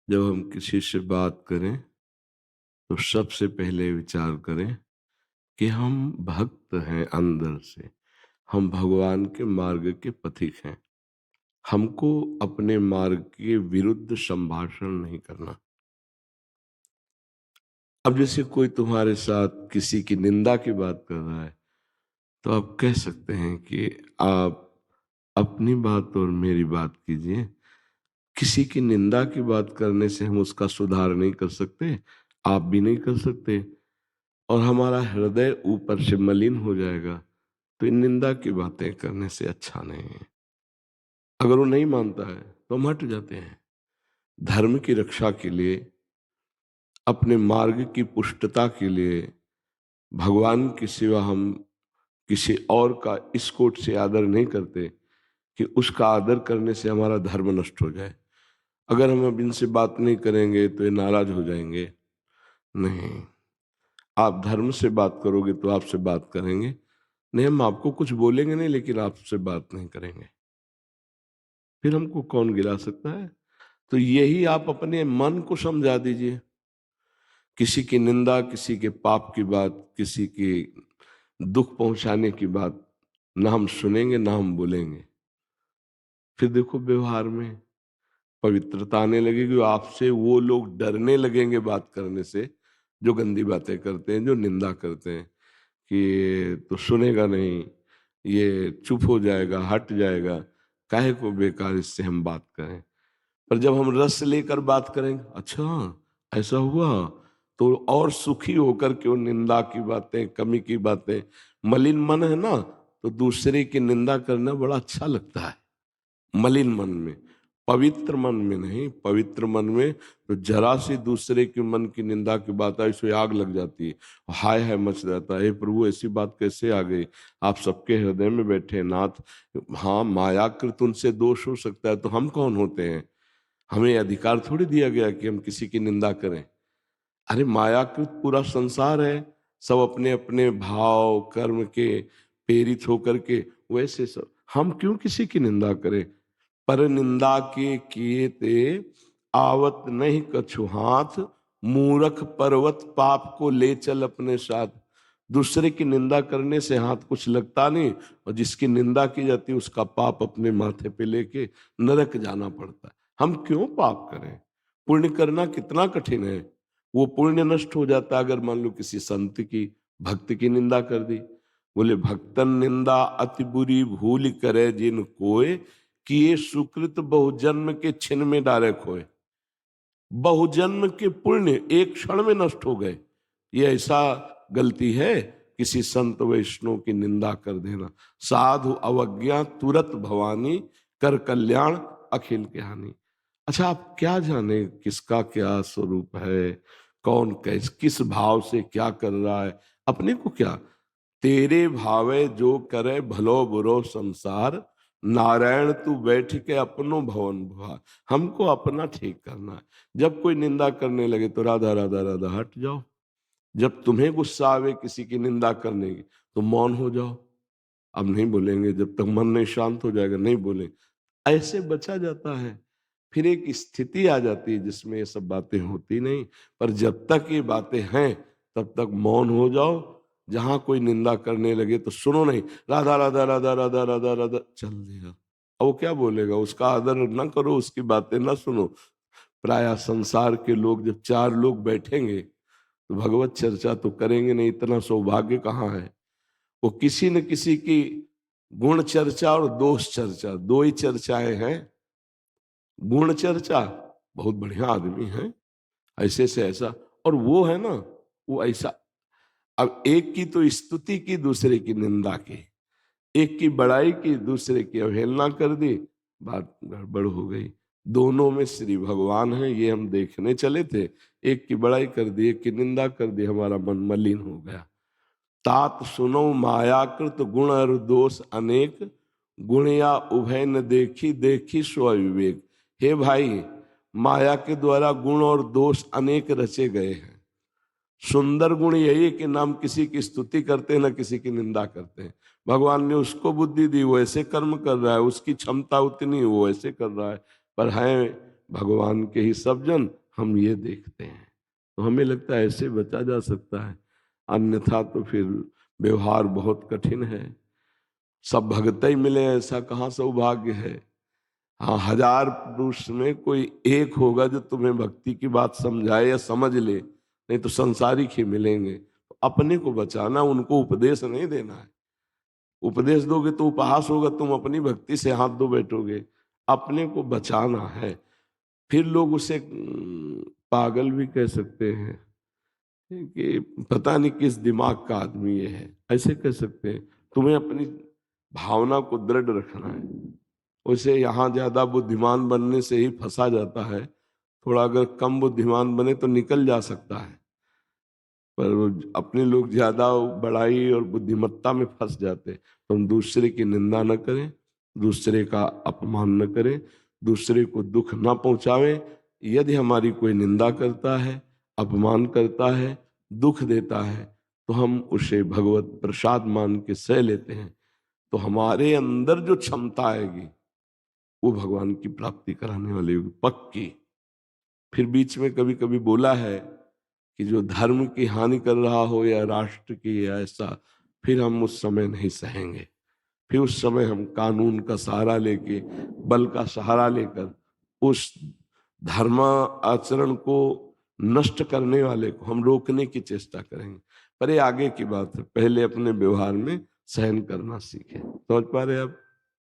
जब हम किसी से बात करें तो सबसे पहले विचार करें कि हम भक्त हैं अंदर से। हम भगवान के मार्ग के पथिक हैं। हमको अपने मार्ग के विरुद्ध संभाषण नहीं करना। अब जैसे कोई तुम्हारे साथ किसी की निंदा की बात कर रहा है तो आप कह सकते हैं कि आप अपनी बात और मेरी बात कीजिए। किसी की निंदा की बात करने से हम उसका सुधार नहीं कर सकते, आप भी नहीं कर सकते, और हमारा हृदय ऊपर से मलिन हो जाएगा। तो इन निंदा की बातें करने से अच्छा नहीं है। अगर वो नहीं मानता है तो हम हट जाते हैं। धर्म की रक्षा के लिए, अपने मार्ग की पुष्टता के लिए, भगवान की सिवा हम किसी और का इस कोट से आदर नहीं करते कि उसका आदर करने से हमारा धर्म नष्ट हो जाए। अगर हम अब इनसे बात नहीं करेंगे तो ये नाराज हो जाएंगे। नहीं, आप धर्म से बात करोगे तो आपसे बात करेंगे। नहीं, हम आपको कुछ बोलेंगे नहीं, लेकिन आपसे बात नहीं करेंगे। फिर हमको कौन गिरा सकता है? तो यही आप अपने मन को समझा दीजिए। किसी की निंदा, किसी के पाप की बात, किसी की दुख पहुंचाने की बात ना हम सुनेंगे ना हम बोलेंगे। फिर देखो व्यवहार में पवित्रता आने लगेगी। आपसे वो लोग डरने लगेंगे बात करने से जो गंदी बातें करते हैं, जो निंदा करते हैं कि ये तो सुनेगा नहीं, ये चुप हो जाएगा, हट जाएगा, काहे को बेकार इससे हम बात करें। पर जब हम रस लेकर बात करेंगे, अच्छा ऐसा हुआ, तो और सुखी होकर के वो निंदा की बातें, कमी की बातें, मलिन मन है ना, तो दूसरे की निंदा करना बड़ा अच्छा लगता है। मलिन मन में, पवित्र मन में नहीं। पवित्र मन में तो जरा सी दूसरे के मन की निंदा की बात आई सो आग लग जाती है, हाय हाय मच जाता है। प्रभु ऐसी बात कैसे आ गई? आप सबके हृदय में बैठे नाथ। हाँ, मायाकृत उनसे दोष हो सकता है, तो हम कौन होते हैं? हमें अधिकार थोड़ी दिया गया कि हम किसी की निंदा करें। अरे मायाकृत पूरा संसार है, सब अपने अपने भाव कर्म के प्रेरित होकर के, वैसे सब हम क्यों किसी की निंदा करें? पर निंदा के किए ते आवत नहीं कछु हाथ, मूरख पर्वत पाप को ले चल अपने साथ। दूसरे की निंदा करने से हाथ कुछ लगता नहीं, और जिसकी निंदा की जाती है उसका पाप अपने माथे पे लेके नरक जाना पड़ता है। हम क्यों पाप करें? पुण्य करना कितना कठिन है। वो पुण्य नष्ट हो जाता अगर मान लो किसी संत की, भक्त की निंदा कर दी। बोले भक्तन निंदा अति बुरी भूल करे जिन कोय, किए सुकृत बहुजन्म के छिन में डारे खोए। बहुजन्म के पुण्य एक क्षण में नष्ट हो गए। ये ऐसा गलती है किसी संत वैष्णव की निंदा कर देना। साधु अवज्ञा तुरत भवानी, कर कल्याण अखिल के हानि। अच्छा, आप क्या जाने किसका क्या स्वरूप है, कौन कैस किस भाव से क्या कर रहा है, अपने को क्या। तेरे भावे जो करे भलो बुरो संसार, नारायण तू बैठ के अपनो भवन भुआ। हमको अपना ठीक करना है। जब कोई निंदा करने लगे तो राधा राधा राधा हट जाओ। जब तुम्हें गुस्सा आवे किसी की निंदा करने की तो मौन हो जाओ। अब नहीं बोलेंगे जब तक मन नहीं शांत हो जाएगा, नहीं बोलेंगे। ऐसे बचा जाता है। फिर एक स्थिति आ जाती है जिसमें ये सब बातें होती नहीं। पर जब तक ये बातें हैं तब तक मौन हो जाओ। जहां कोई निंदा करने लगे तो सुनो नहीं, राधा राधा राधा राधा राधा राधा चल दिया। अब वो क्या बोलेगा? उसका आदर न करो, उसकी बातें न सुनो। प्राय संसार के लोग जब चार लोग बैठेंगे तो भगवत चर्चा तो करेंगे नहीं, इतना सौभाग्य कहाँ है। वो किसी न किसी की गुण चर्चा और दोष चर्चा, दो ही चर्चाएं हैं। गुण चर्चा, बहुत बढ़िया आदमी है, ऐसे से ऐसा, और वो है ना, वो ऐसा। अब एक की तो स्तुति की, दूसरे की निंदा की। एक की बड़ाई की, दूसरे की अवहेलना कर दी, बात गड़बड़ हो गई। दोनों में श्री भगवान है, ये हम देखने चले थे। एक की बड़ाई कर दी, एक की निंदा कर दी, हमारा मन मलिन हो गया। तात सुनो मायाकृत गुण और दोष अनेक, गुण या उभय न देखी देखी स्व विवेक। हे भाई, माया के द्वारा गुण और दोष अनेक रचे गए हैं। सुंदर गुण यही है कि ना हम किसी की स्तुति करते हैं ना किसी की निंदा करते हैं। भगवान ने उसको बुद्धि दी, वो ऐसे कर्म कर रहा है, उसकी क्षमता उतनी, वो ऐसे कर रहा है। पर है भगवान के ही सब जन, हम ये देखते हैं। तो हमें लगता है ऐसे बचा जा सकता है, अन्यथा तो फिर व्यवहार बहुत कठिन है। सब भगत ही मिले ऐसा कहाँ सौभाग्य है। हाँ, 1000 पुरुष में कोई एक होगा जो तुम्हें भक्ति की बात समझाए या समझ ले, नहीं तो संसारिक ही मिलेंगे। तो अपने को बचाना, उनको उपदेश नहीं देना है। उपदेश दोगे तो उपहास होगा, तुम अपनी भक्ति से हाथ धो बैठोगे। अपने को बचाना है। फिर लोग उसे पागल भी कह सकते हैं कि पता नहीं किस दिमाग का आदमी ये है, ऐसे कह सकते हैं। तुम्हें अपनी भावना को दृढ़ रखना है। उसे यहाँ ज्यादा बुद्धिमान बनने से ही फंसा जाता है। थोड़ा अगर कम बुद्धिमान बने तो निकल जा सकता है, पर अपने लोग ज्यादा बड़ाई और बुद्धिमत्ता में फंस जाते। तो हम दूसरे की निंदा न करें, दूसरे का अपमान न करें, दूसरे को दुख न पहुंचावें। यदि हमारी कोई निंदा करता है, अपमान करता है, दुख देता है, तो हम उसे भगवत प्रसाद मान के सह लेते हैं। तो हमारे अंदर जो क्षमता आएगी वो भगवान की प्राप्ति कराने वाली होगी, पक्की। फिर बीच में कभी कभी बोला है कि जो धर्म की हानि कर रहा हो या राष्ट्र की या ऐसा, फिर हम उस समय नहीं सहेंगे। फिर उस समय हम कानून का सहारा लेके, बल का सहारा लेकर उस धर्म आचरण को नष्ट करने वाले को हम रोकने की चेष्टा करेंगे। पर ये आगे की बात है, पहले अपने व्यवहार में सहन करना सीखें। समझ पा रहे आप?